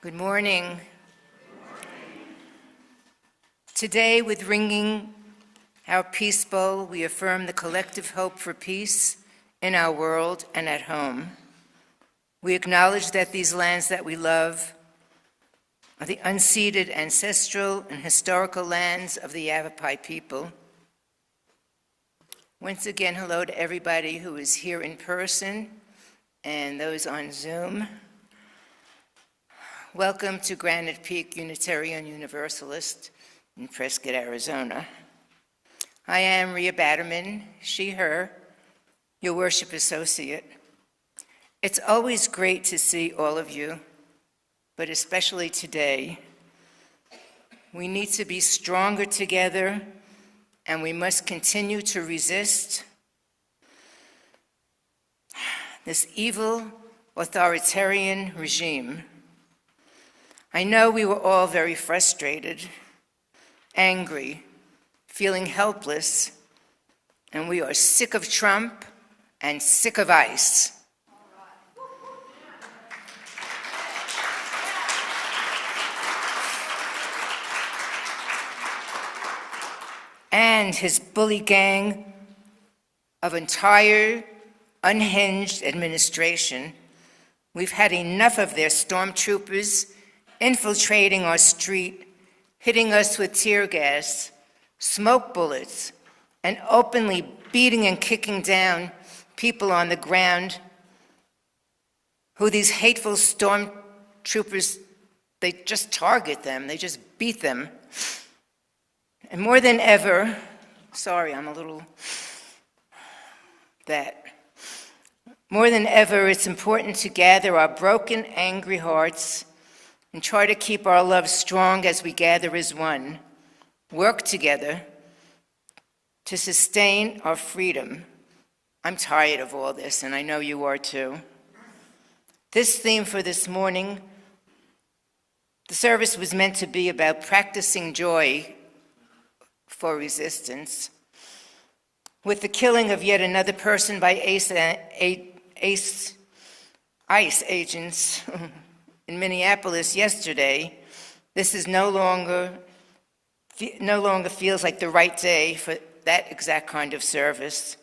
Good morning. Today, with ringing our peace bowl, we affirm the collective hope for peace in our world and at home. We acknowledge that these lands that we love are the unceded ancestral and historical lands of the Yavapai people. Once again, hello to everybody who is here in person and those on Zoom. Welcome to Granite Peak Unitarian Universalist in Prescott, Arizona. I am Rhea Batterman, she, her, your worship associate. It's always great to see all of you, but especially today. We need to be stronger together, and we must continue to resist this evil authoritarian regime. I know we were all very frustrated, angry, feeling helpless, and we are sick of Trump and sick of ICE. And his bully gang of entire unhinged administration. We've had enough of their stormtroopers infiltrating our street, hitting us with tear gas, smoke bullets, and openly beating and kicking down people on the ground who these hateful stormtroopers, they just target them, they just beat them. And more than ever, more than ever, it's important to gather our broken, angry hearts and try to keep our love strong as we gather as one, work together to sustain our freedom. I'm tired of all this, and I know you are too. This theme for this morning, the service was meant to be about practicing joy for resistance. With the killing of yet another person by ICE agents in Minneapolis yesterday, this is no longer feels like the right day for that exact kind of service.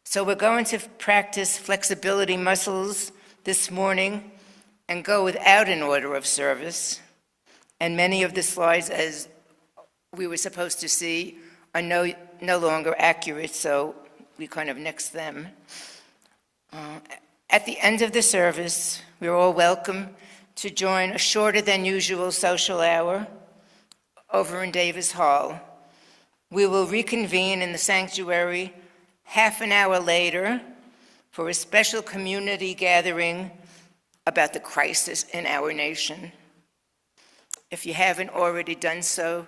So we're going to practice flexibility muscles this morning and go without an order of service. And many of the slides, as we were supposed to see, are no longer accurate, so we kind of nixed them. At the end of the service, we're all welcome to join a shorter than usual social hour over in Davis Hall. We will reconvene in the sanctuary half an hour later for a special community gathering about the crisis in our nation. If you haven't already done so,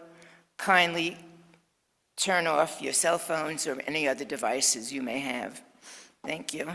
kindly turn off your cell phones or any other devices you may have. Thank you.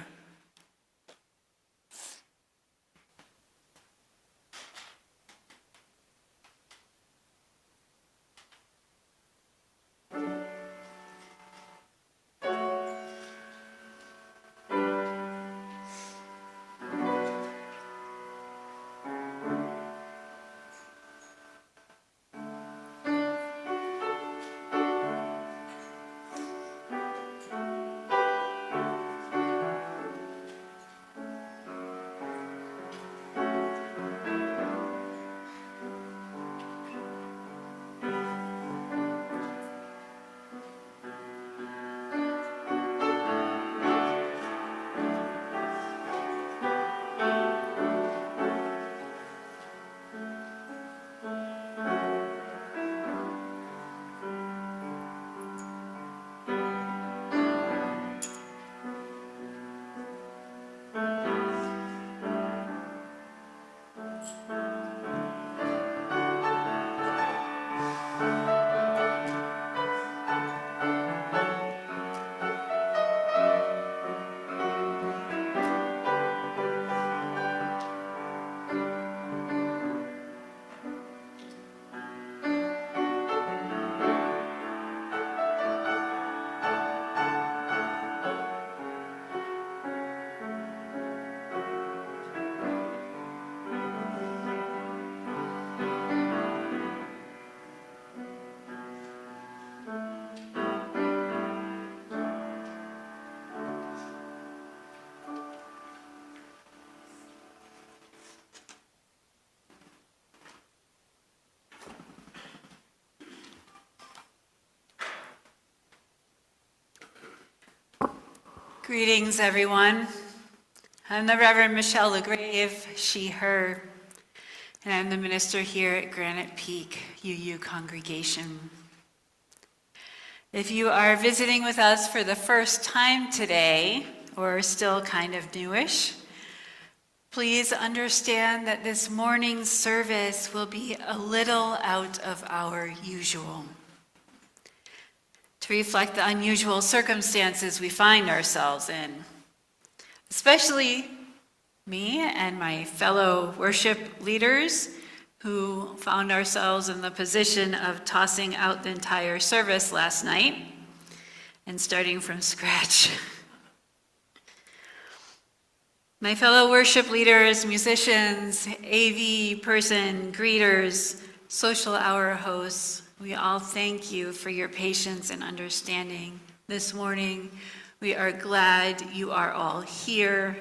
Greetings, everyone. I'm the Reverend Michelle LaGrave, she, her, and I'm the minister here at Granite Peak UU Congregation. If you are visiting with us for the first time today, or still kind of newish, please understand that this morning's service will be a little out of our usual, to reflect the unusual circumstances we find ourselves in. Especially me and my fellow worship leaders who found ourselves in the position of tossing out the entire service last night and starting from scratch. My fellow worship leaders, musicians, AV person, greeters, social hour hosts, we all thank you for your patience and understanding this morning. We are glad you are all here.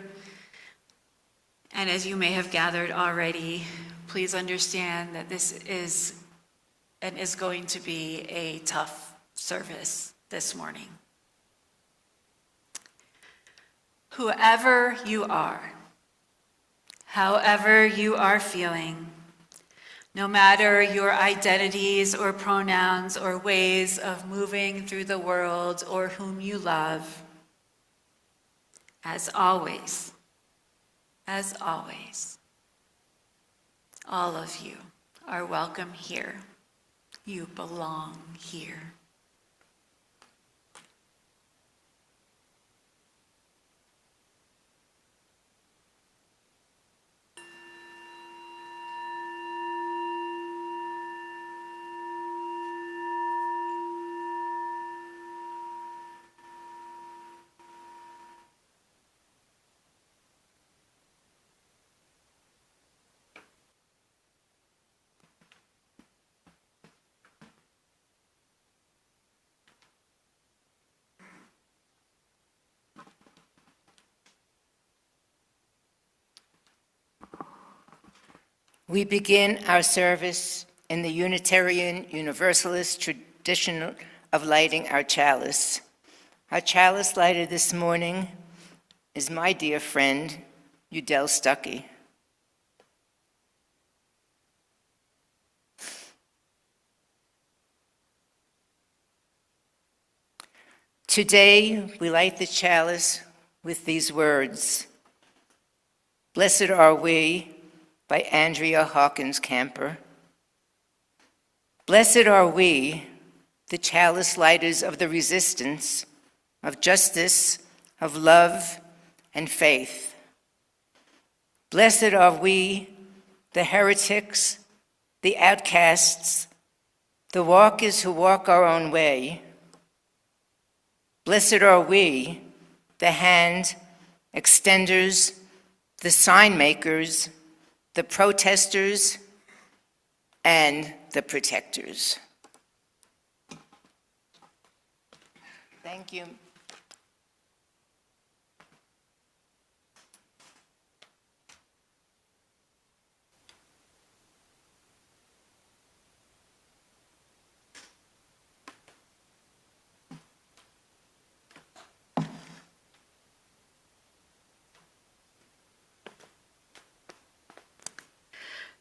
And as you may have gathered already, please understand that this is and is going to be a tough service this morning. Whoever you are, however you are feeling, no matter your identities or pronouns or ways of moving through the world or whom you love, as always, all of you are welcome here. You belong here. We begin our service in the Unitarian Universalist tradition of lighting our chalice. Our chalice lighter this morning is my dear friend, Udell Stuckey. Today, we light the chalice with these words: "Blessed are we," by Andrea Hawkins Camper. Blessed are we, the chalice lighters of the resistance, of justice, of love, and faith. Blessed are we, the heretics, the outcasts, the walkers who walk our own way. Blessed are we, the hand extenders, the sign makers, the protesters, and the protectors. Thank you.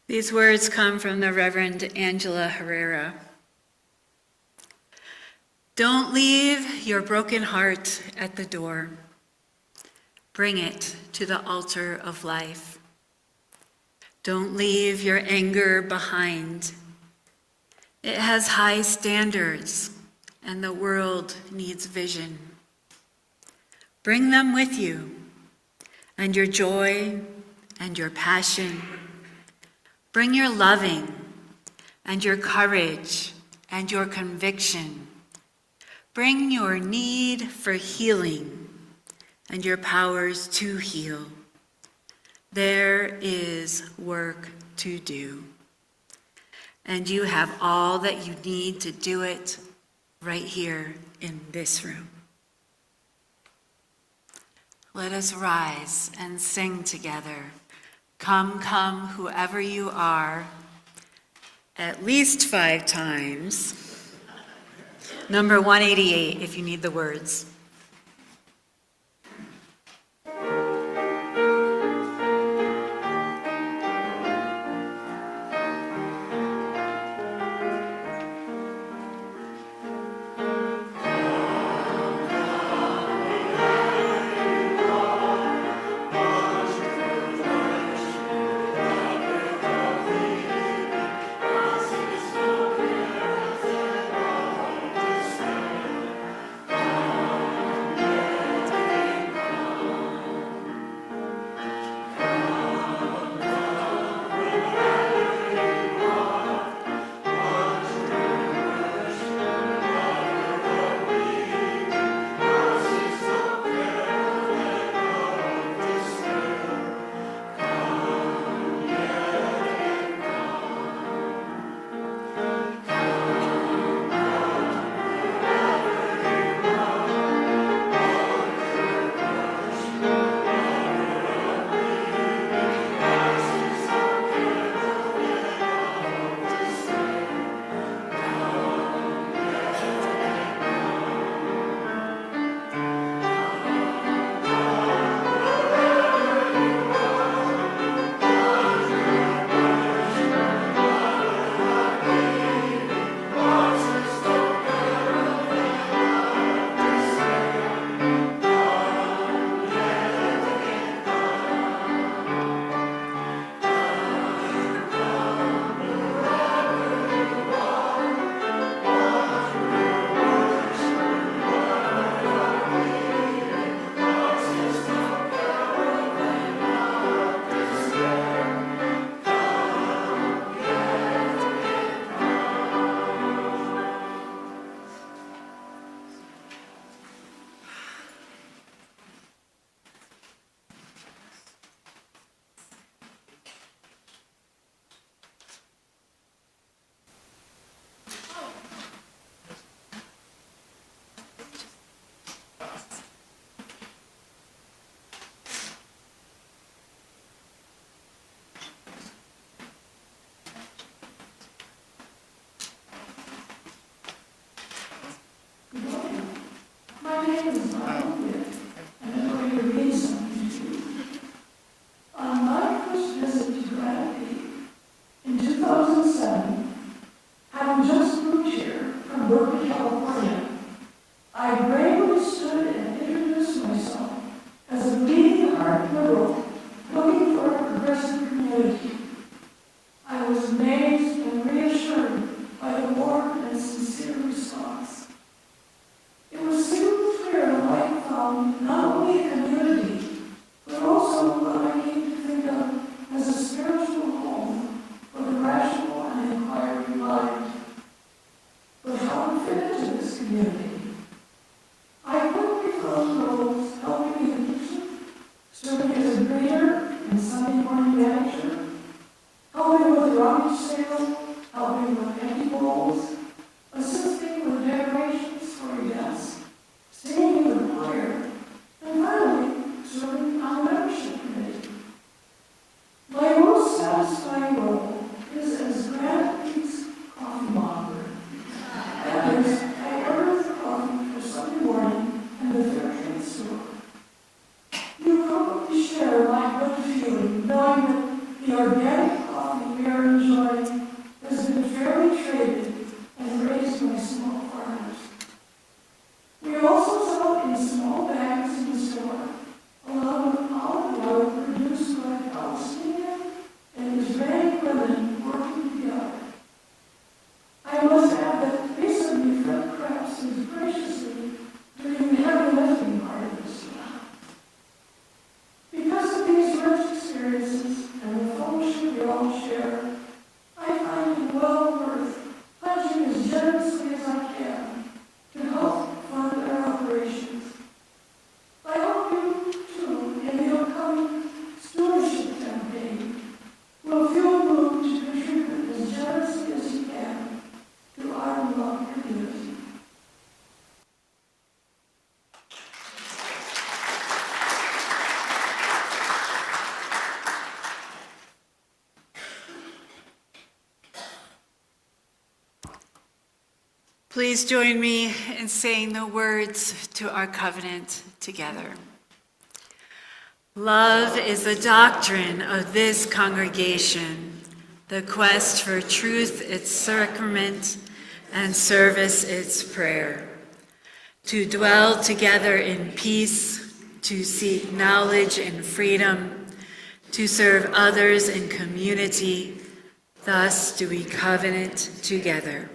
These words come from the Reverend Angela Herrera. Don't leave your broken heart at the door. Bring it to the altar of life. Don't leave your anger behind. It has high standards, and the world needs vision. Bring them with you, and your joy and your passion. Bring your loving and your courage and your conviction. Bring your need for healing and your powers to heal. There is work to do, and you have all that you need to do it right here in this room. Let us rise and sing together. Come, come, whoever you are, at least 5 times. Number 188, if you need the words. garage sale, helping with empty bowls, assisting with decorations for events, singing in the choir, and finally, serving on the membership committee. My most satisfying role is as Grant Pete's coffee monger. That is, I order the coffee for Sunday morning in the fair trade store. You probably share my good feeling knowing that the organic coffee we are enjoying has been fairly traded and raised by small farmers. We also sell in small bags in the store, along with olive oil produced by Palestinian and Israeli women working together. I must add that recently Fred Krebs is graciously doing the heavy lifting part of this job. Because of these rich experiences and the fellowship we all share, I find it well worth pledging as generously as I can to help fund our operations. I hope you, too, in the upcoming stewardship campaign, will feel moved to contribute as generously as you can to our beloved community. Please join me in saying the words to our covenant together. Love is the doctrine of this congregation, the quest for truth its sacrament, and service its prayer. To dwell together in peace, to seek knowledge and freedom, to serve others in community, thus do we covenant together.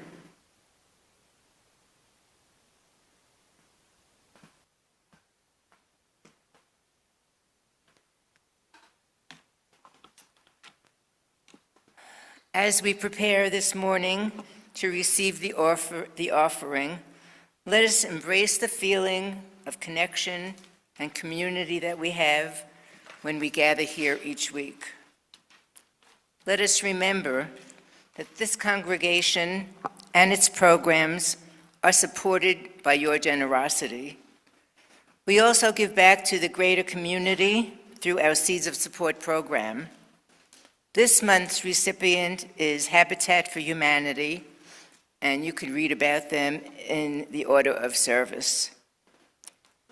As we prepare this morning to receive the offering, let us embrace the feeling of connection and community that we have when we gather here each week. Let us remember that this congregation and its programs are supported by your generosity. We also give back to the greater community through our Seeds of Support program. This month's recipient is Habitat for Humanity, and you can read about them in the order of service.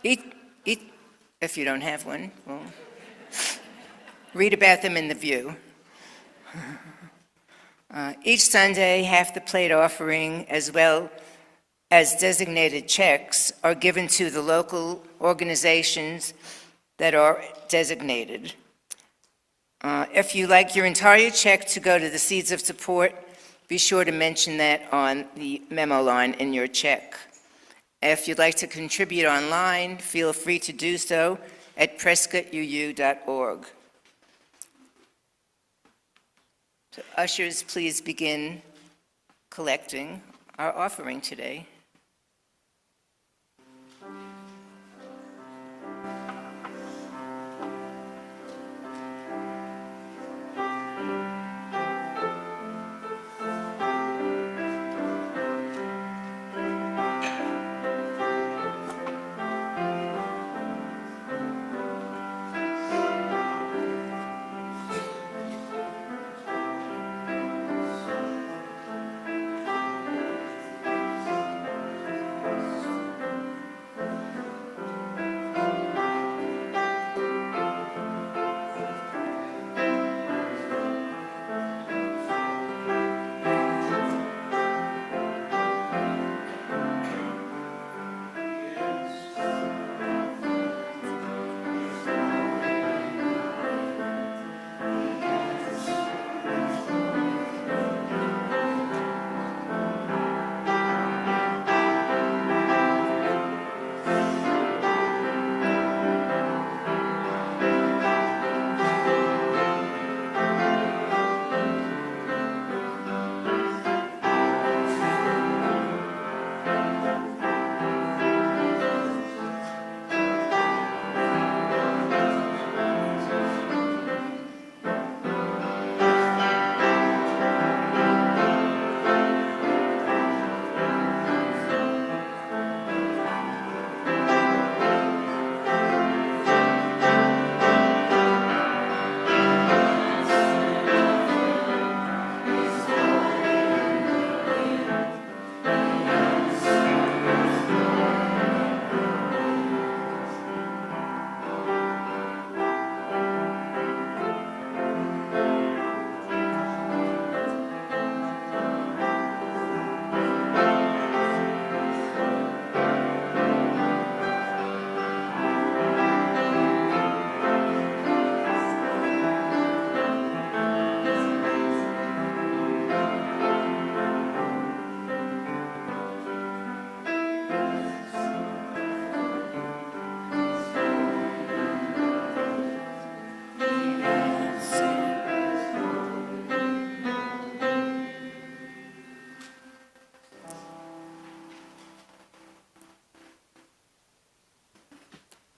If you don't have one, well, read about them in the View. Each Sunday, half the plate offering, as well as designated checks, are given to the local organizations that are designated. If you like your entire check to go to the Seeds of Support, be sure to mention that on the memo line in your check. If you'd like to contribute online, feel free to do so at prescottuu.org. So ushers, please begin collecting our offering today.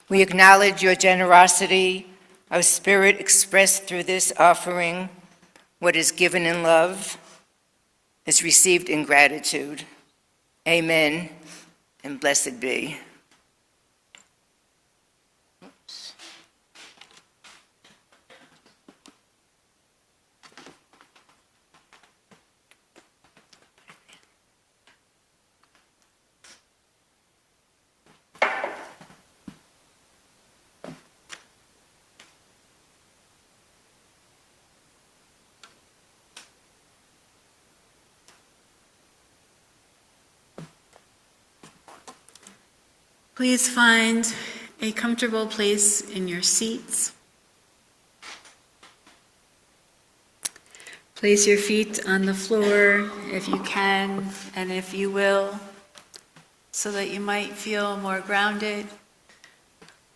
We acknowledge your generosity of spirit expressed through this offering. What is given in love is received in gratitude. Amen, and blessed be. Please find a comfortable place in your seats. Place your feet on the floor if you can and if you will, so that you might feel more grounded,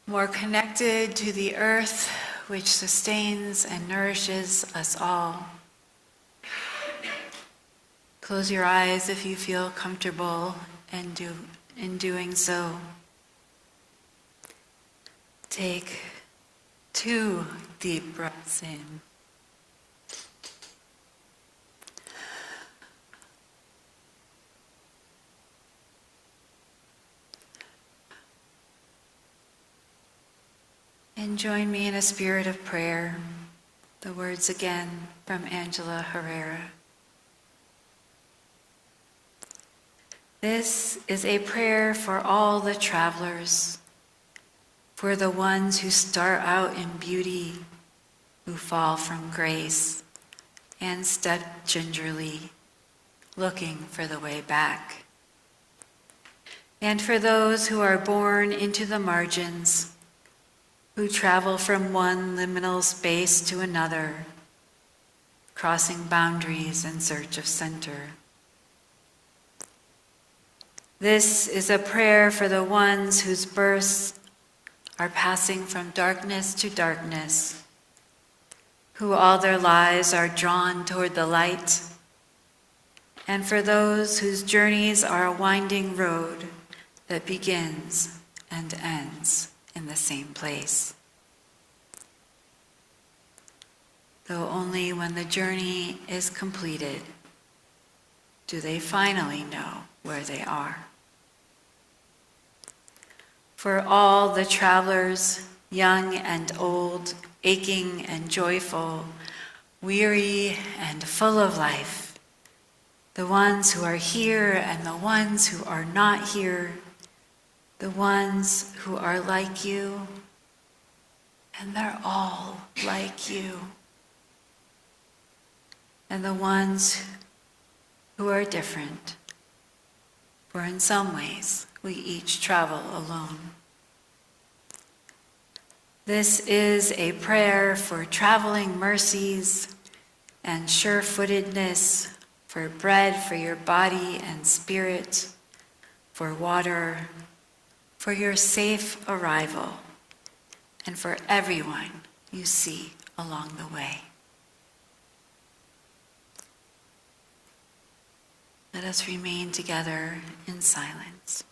more connected to the earth which sustains and nourishes us all. Close your eyes if you feel comfortable in doing so. Take 2 deep breaths in. And join me in a spirit of prayer. The words again from Angela Herrera. This is a prayer for all the travelers, for the ones who start out in beauty, who fall from grace, and step gingerly, looking for the way back. And for those who are born into the margins, who travel from one liminal space to another, crossing boundaries in search of center. This is a prayer for the ones whose births are passing from darkness to darkness, who all their lives are drawn toward the light, and for those whose journeys are a winding road that begins and ends in the same place. Though only when the journey is completed do they finally know where they are. For all the travelers, young and old, aching and joyful, weary and full of life, the ones who are here and the ones who are not here, the ones who are like you, and they're all like you, and the ones who are different, for in some ways we each travel alone. This is a prayer for traveling mercies and sure-footedness, for bread for your body and spirit, for water, for your safe arrival, and for everyone you see along the way. Let us remain together in silence.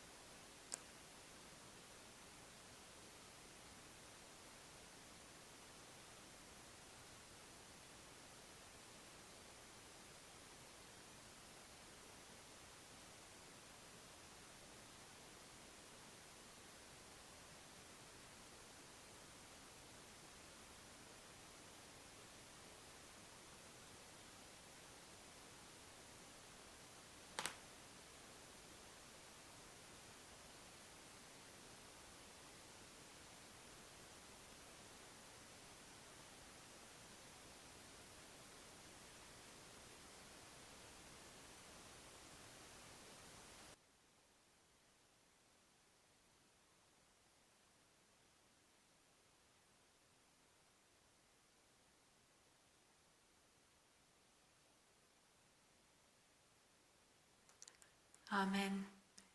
Amen,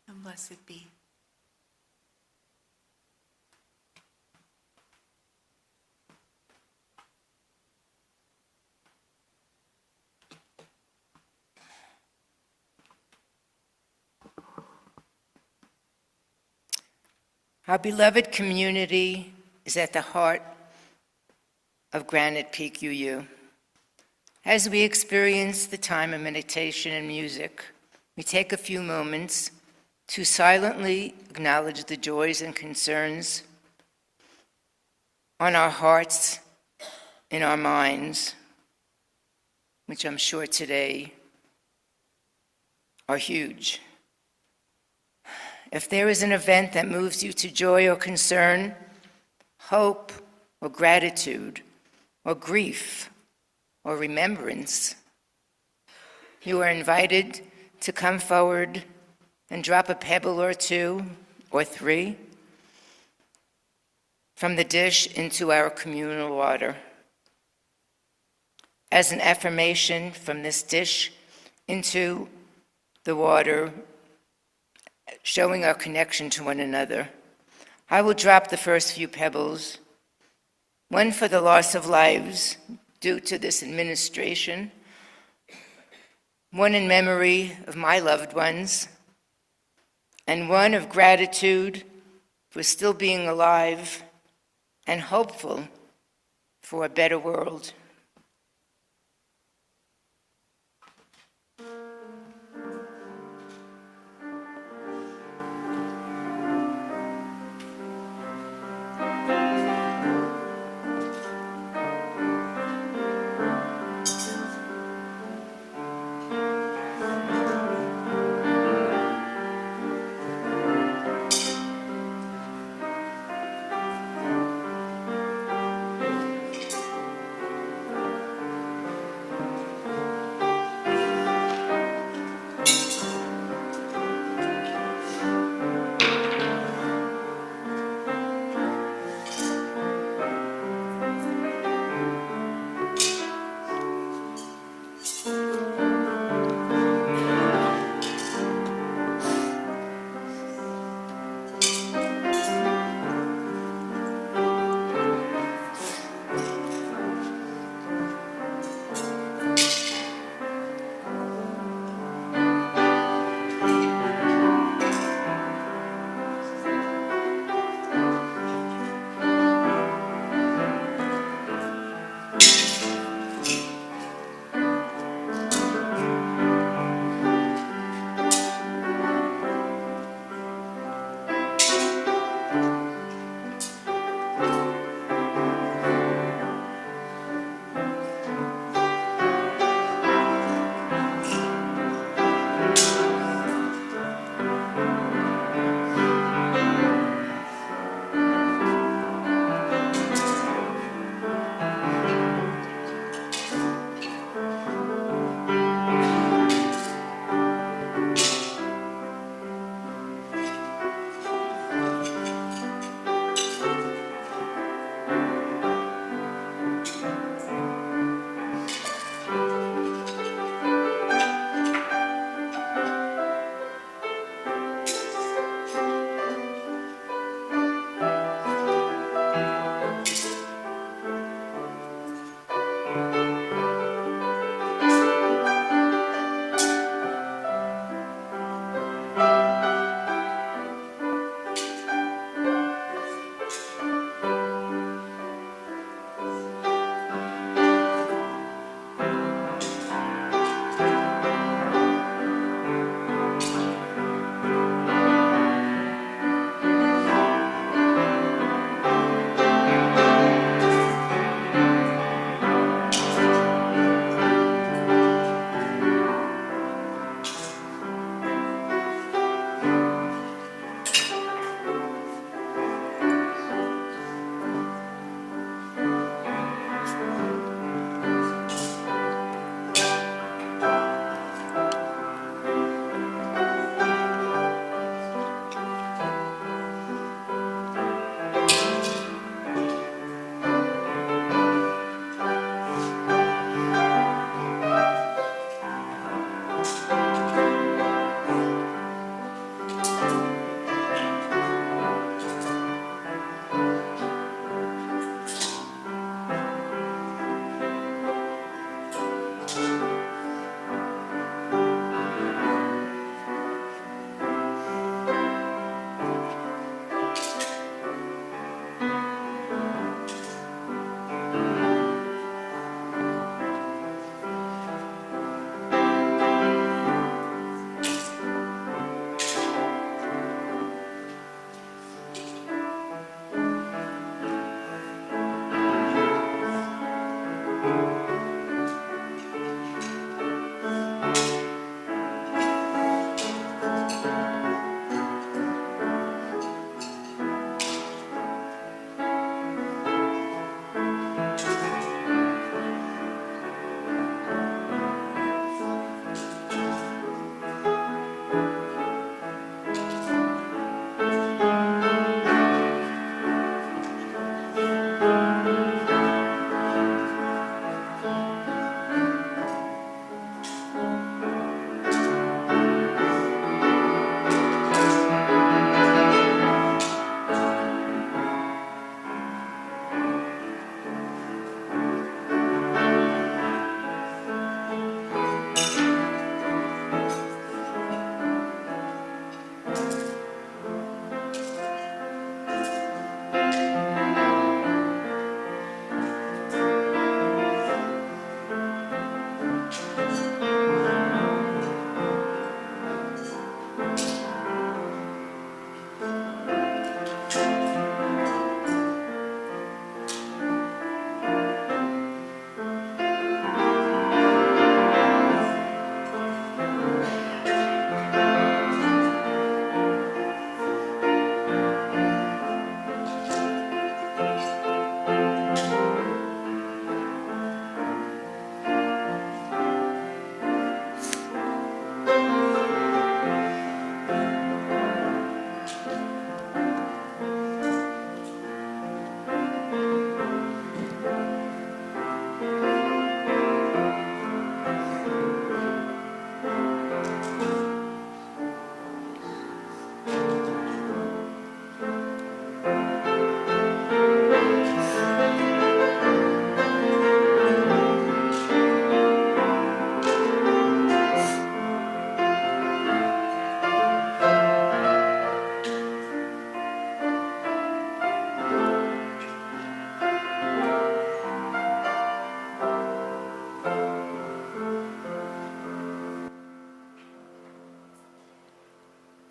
and blessed be. Our beloved community is at the heart of Granite Peak UU. As we experience the time of meditation and music, we take a few moments to silently acknowledge the joys and concerns on our hearts, in our minds, which I'm sure today are huge. If there is an event that moves you to joy or concern, hope or gratitude or grief or remembrance, you are invited to come forward and drop a pebble or two or three from the dish into our communal water. As an affirmation from this dish into the water, showing our connection to one another, I will drop the first few pebbles, one for the loss of lives due to this administration, one in memory of my loved ones, and one of gratitude for still being alive and hopeful for a better world.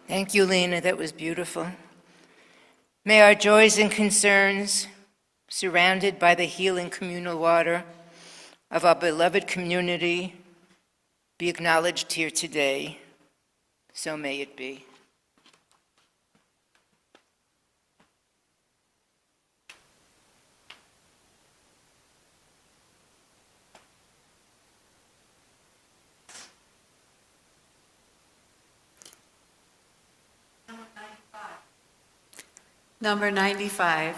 Thank you, Lena. That was beautiful. May our joys and concerns, surrounded by the healing communal water of our beloved community, be acknowledged here today. So may it be. Number 95.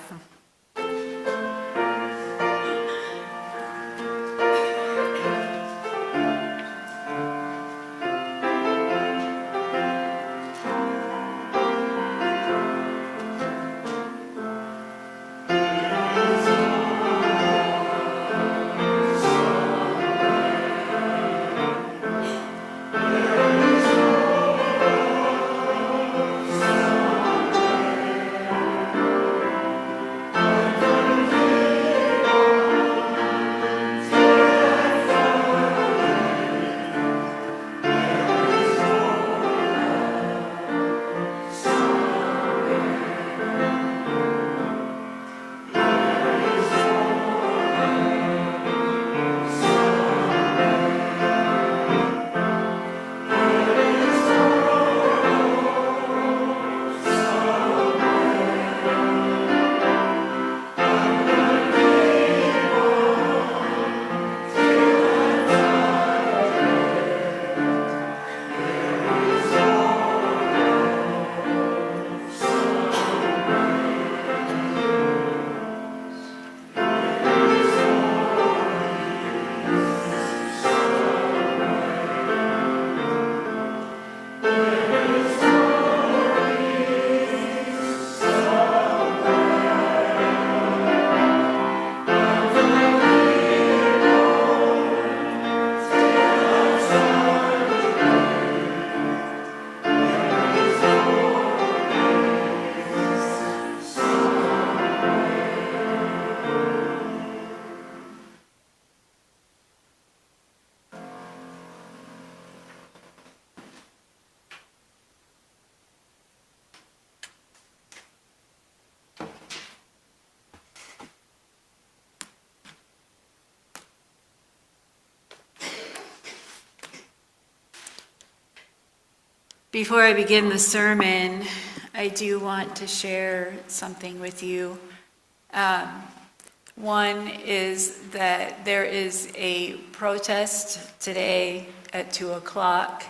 Before I begin the sermon, I do want to share something with you. One is that there is a protest today at 2 o'clock.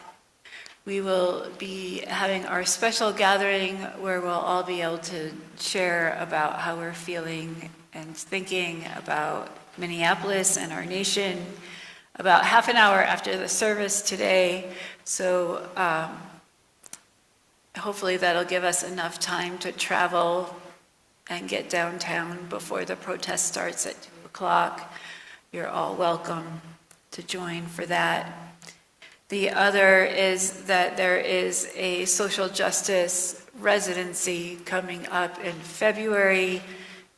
We will be having our special gathering where we'll all be able to share about how we're feeling and thinking about Minneapolis and our nation about half an hour after the service today. So hopefully that'll give us enough time to travel and get downtown before the protest starts at 2 o'clock. You're all welcome to join for that. The other is that there is a social justice residency coming up in February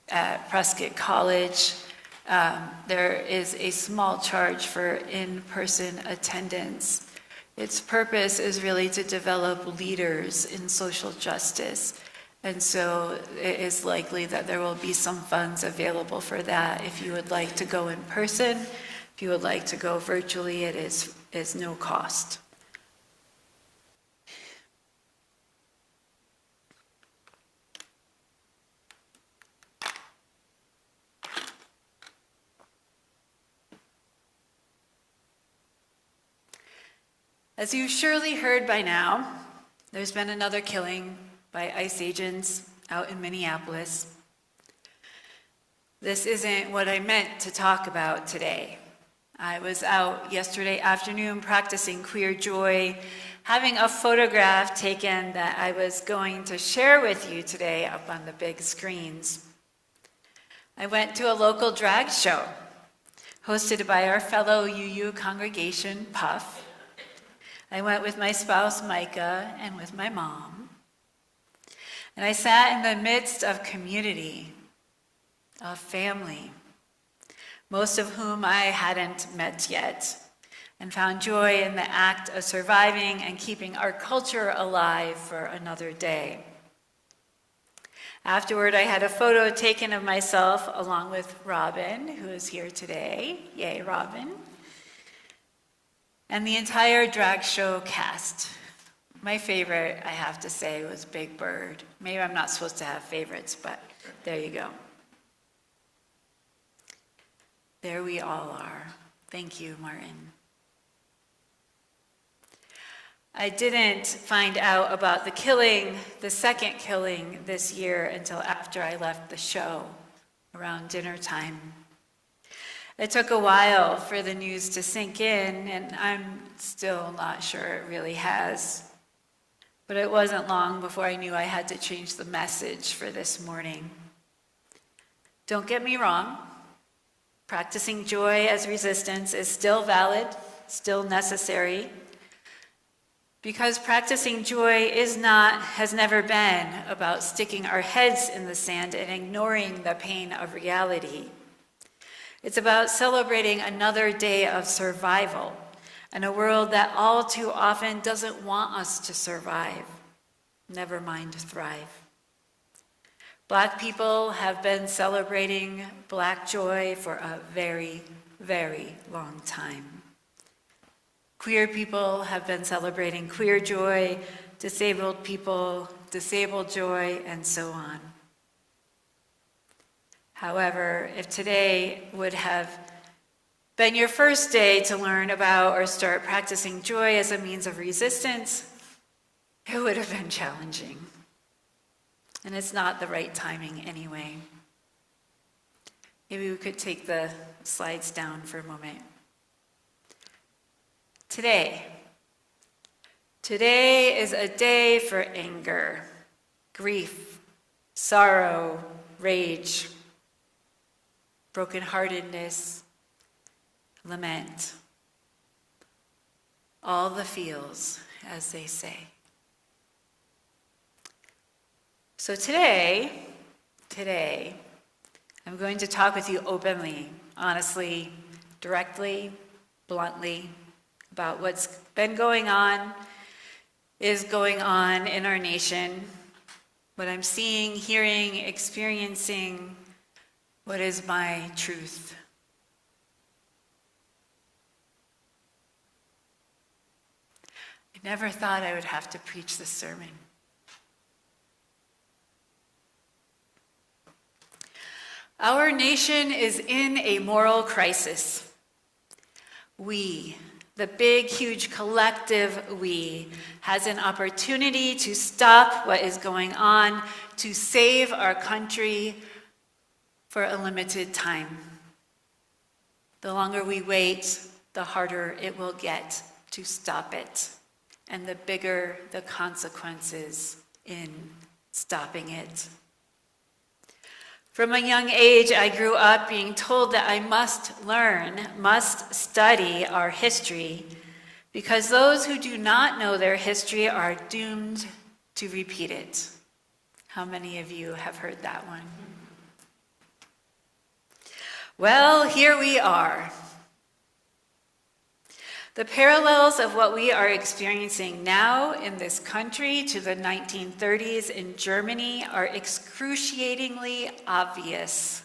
at Prescott College. There is a small charge for in-person attendance. Its purpose is really to develop leaders in social justice. And so it is likely that there will be some funds available for that. If you would like to go in person, if you would like to go virtually, it is no cost. As you've surely heard by now, there's been another killing by ICE agents out in Minneapolis. This isn't what I meant to talk about today. I was out yesterday afternoon practicing queer joy, having a photograph taken that I was going to share with you today up on the big screens. I went to a local drag show hosted by our fellow UU congregation, Puff. I went with my spouse, Micah, and with my mom. And I sat in the midst of community, of family, most of whom I hadn't met yet. and found joy in the act of surviving and keeping our culture alive for another day. Afterward, I had a photo taken of myself along with Robin, who is here today. Yay, Robin. And the entire drag show cast. My favorite, I have to say, was Big Bird. Maybe I'm not supposed to have favorites, but there you go. There we all are. Thank you, Martin. I didn't find out about the second killing this year until after I left the show, around dinner time. It took a while for the news to sink in, and I'm still not sure it really has. But it wasn't long before I knew I had to change the message for this morning. Don't get me wrong. Practicing joy as resistance is still valid, still necessary, because practicing joy has never been about sticking our heads in the sand and ignoring the pain of reality. It's about celebrating another day of survival in a world that all too often doesn't want us to survive, never mind thrive. Black people have been celebrating Black joy for a very, very long time. Queer people have been celebrating queer joy, disabled people, disabled joy, and so on. However, if today would have been your first day to learn about or start practicing joy as a means of resistance, it would have been challenging. And it's not the right timing anyway. Maybe we could take the slides down for a moment. Today is a day for anger, grief, sorrow, rage, brokenheartedness, lament. All the feels, as they say. So today, I'm going to talk with you openly, honestly, directly, bluntly, about what's been going on, is going on in our nation, what I'm seeing, hearing, experiencing, what is my truth. I never thought I would have to preach this sermon. Our nation is in a moral crisis. We, the big, huge collective we, has an opportunity to stop what is going on, to save our country for a limited time. The longer we wait, the harder it will get to stop it, and the bigger the consequences in stopping it. From a young age, I grew up being told that I must study our history, because those who do not know their history are doomed to repeat it. How many of you have heard that one? Well, here we are. The parallels of what we are experiencing now in this country to the 1930s in Germany are excruciatingly obvious.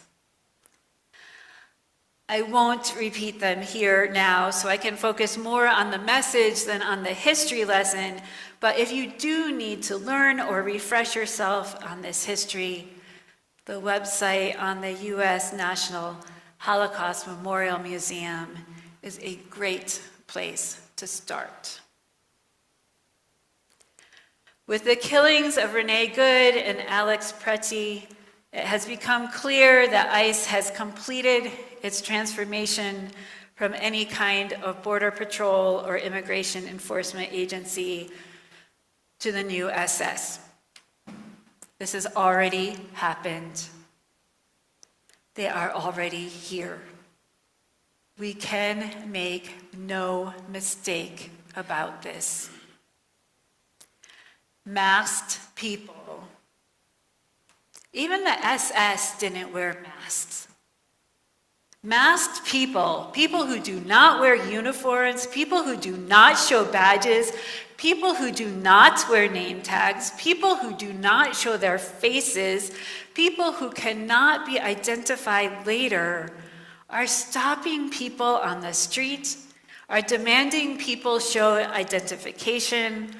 I won't repeat them here now, so I can focus more on the message than on the history lesson, but if you do need to learn or refresh yourself on this history, the website on the U.S. National Holocaust Memorial Museum is a great place to start. With the killings of Renee Good and Alex Pretty, it has become clear that ICE has completed its transformation from any kind of border patrol or immigration enforcement agency to the new SS. This has already happened. They are already here. We can make no mistake about this. Masked people. Even the SS didn't wear masks. Masked people, people who do not wear uniforms, people who do not show badges, people who do not wear name tags, people who do not show their faces, people who cannot be identified later, are stopping people on the street, are demanding people show identification,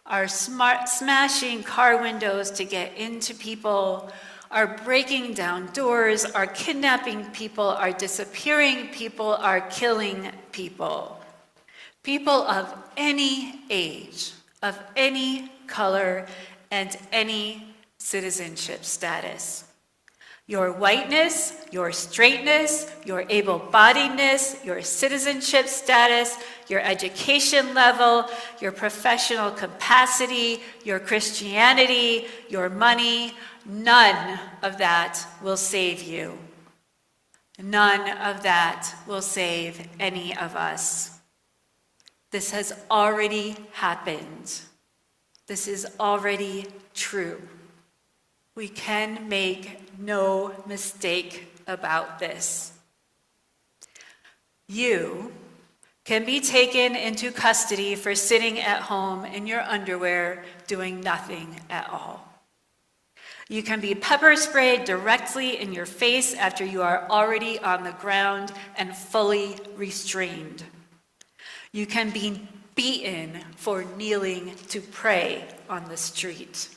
are smashing car windows to get into people, are breaking down doors, are kidnapping people, are disappearing people, are killing people. People of any age, of any color, and any citizenship status. Your whiteness, your straightness, your able-bodiedness, your citizenship status, your education level, your professional capacity, your Christianity, your money, none of that will save you. None of that will save any of us. This has already happened. This is already true. We can make no mistake about this. You can be taken into custody for sitting at home in your underwear doing nothing at all. You can be pepper sprayed directly in your face after you are already on the ground and fully restrained. You can be beaten for kneeling to pray on the street.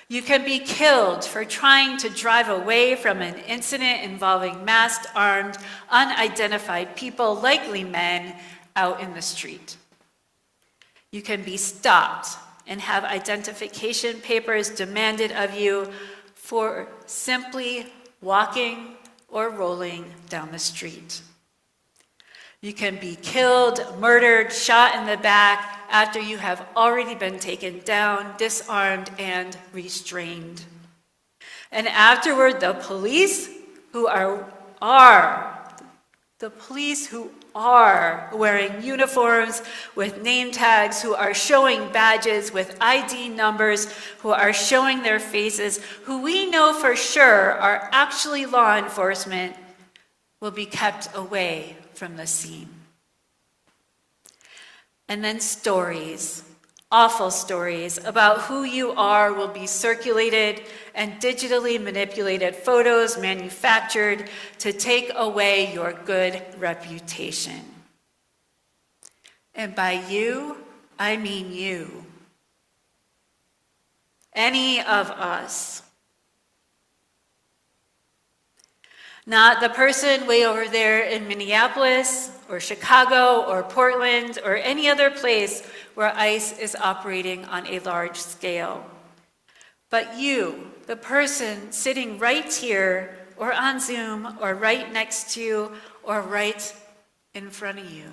You can be killed for trying to drive away from an incident involving masked, armed, unidentified people, likely men, out in the street. You can be stopped and have identification papers demanded of you for simply walking or rolling down the street. You can be killed, murdered, shot in the back after you have already been taken down, disarmed, and restrained. And afterward, the police who are wearing uniforms with name tags, who are showing badges with ID numbers, who are showing their faces, who we know for sure are actually law enforcement, will be kept away from the scene. And then stories, awful stories about who you are will be circulated, and digitally manipulated photos manufactured to take away your good reputation. And by you, I mean you. Any of us. Not the person way over there in Minneapolis or Chicago or Portland or any other place where ICE is operating on a large scale. But you, the person sitting right here or on Zoom or right next to you or right in front of you.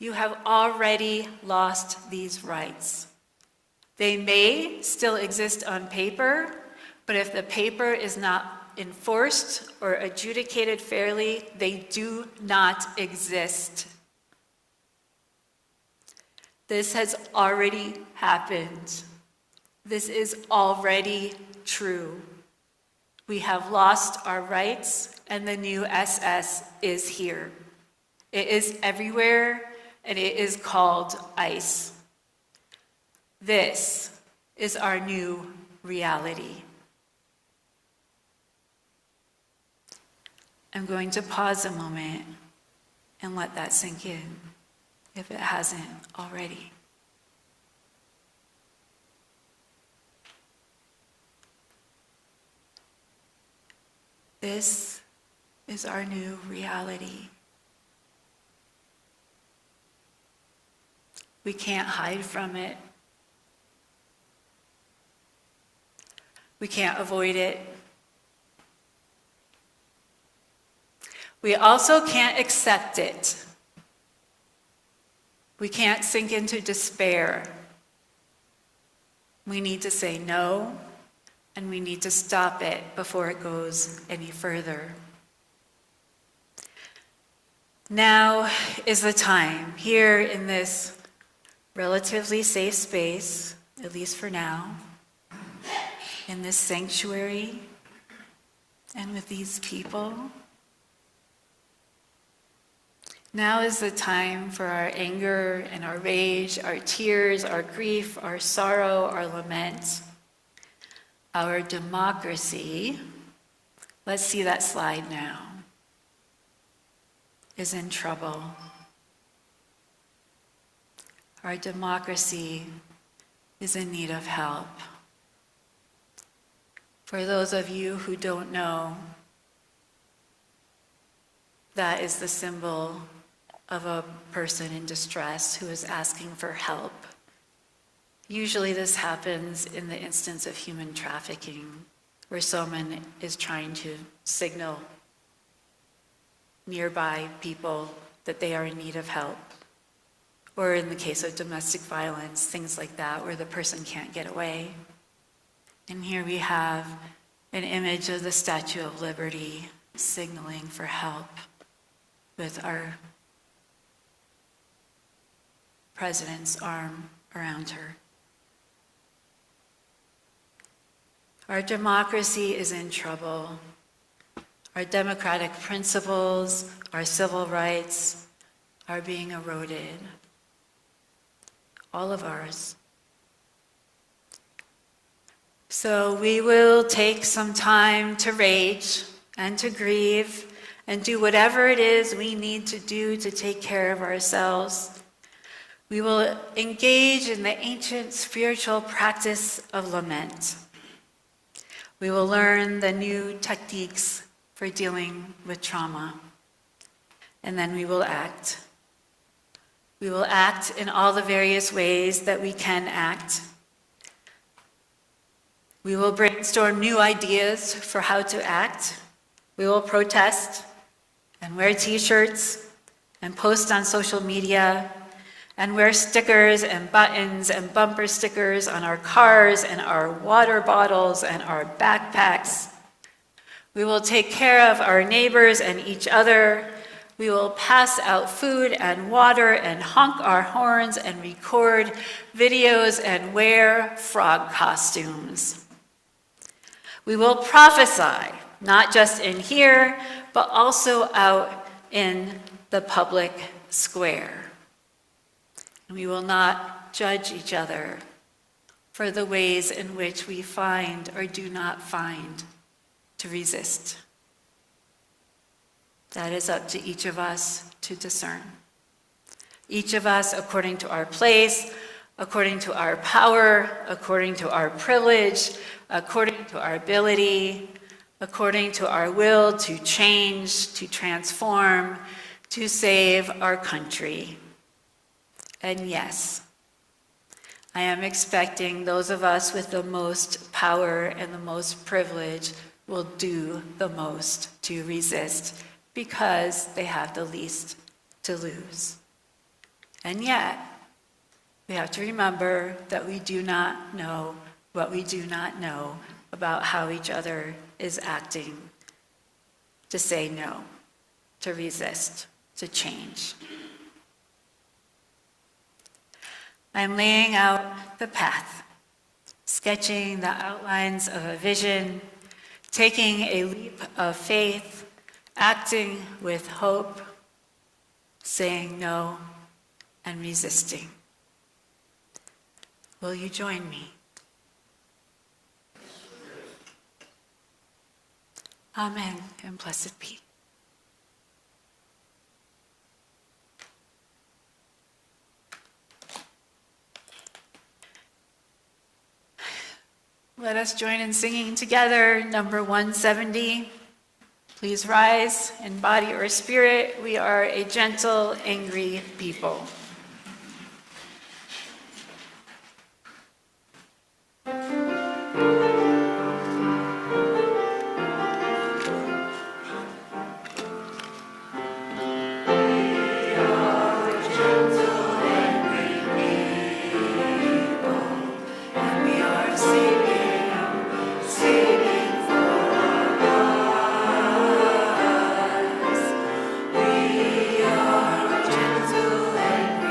You have already lost these rights. They may still exist on paper, but if the paper is not enforced or adjudicated fairly, they do not exist. This has already happened. This is already true. We have lost our rights, and the new SS is here. It is everywhere, and it is called ICE. This is our new reality. I'm going to pause a moment and let that sink in, if it hasn't already. This is our new reality. We can't hide from it. We can't avoid it. We also can't accept it. We can't sink into despair. We need to say no, and we need to stop it before it goes any further. Now is the time, here in this relatively safe space, at least for now, in this sanctuary, and with these people. Now is the time for our anger and our rage, our tears, our grief, our sorrow, our lament. Our democracy, let's see that slide now, is in trouble. Our democracy is in need of help. For those of you who don't know, that is the symbol of a person in distress who is asking for help. Usually this happens in the instance of human trafficking, where someone is trying to signal nearby people that they are in need of help. Or in the case of domestic violence, things like that, where the person can't get away. And here we have an image of the Statue of Liberty signaling for help with our president's arm around her. Our democracy is in trouble. Our democratic principles, our civil rights are being eroded. All of ours. So we will take some time to rage and to grieve and do whatever it is we need to do to take care of ourselves. We will engage in the ancient spiritual practice of lament. We will learn the new techniques for dealing with trauma. And then we will act. We will act in all the various ways that we can act. We will brainstorm new ideas for how to act. We will protest and wear t-shirts and post on social media and wear stickers and buttons and bumper stickers on our cars and our water bottles and our backpacks. We will take care of our neighbors and each other. We will pass out food and water and honk our horns and record videos and wear frog costumes. We will prophesy, not just in here, but also out in the public square. We will not judge each other for the ways in which we find or do not find to resist. That is up to each of us to discern. Each of us according to our place, according to our power, according to our privilege, according to our ability, according to our will to change, to transform, to save our country. And yes, I am expecting those of us with the most power and the most privilege will do the most to resist because they have the least to lose. And yet, we have to remember that we do not know what we do not know about how each other is acting to say no, to resist, to change. I'm laying out the path, sketching the outlines of a vision, taking a leap of faith, acting with hope, saying no, and resisting. Will you join me? Amen, and blessed be. Let us join in singing together number 170. Please rise in body or spirit. We are a gentle, angry people. We are gentle and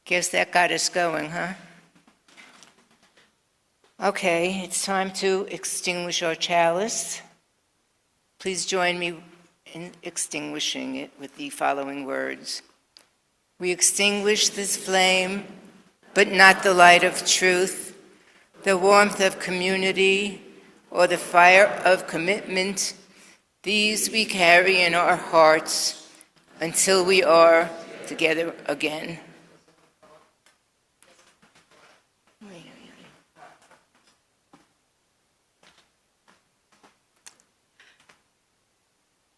Guess that got us going, huh? Okay, it's time to extinguish our chalice. Please join me in extinguishing it with the following words. We extinguish this flame, but not the light of truth, the warmth of community, or the fire of commitment. These we carry in our hearts until we are together again.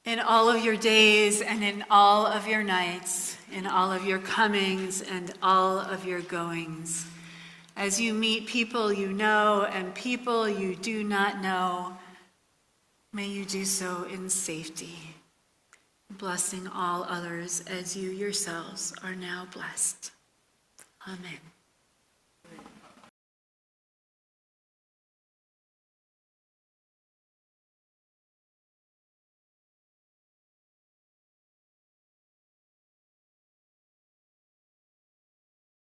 In all of your days and in all of your nights, in all of your comings and all of your goings, as you meet people you know and people you do not know, may you do so in safety, blessing all others as you yourselves are now blessed. Amen.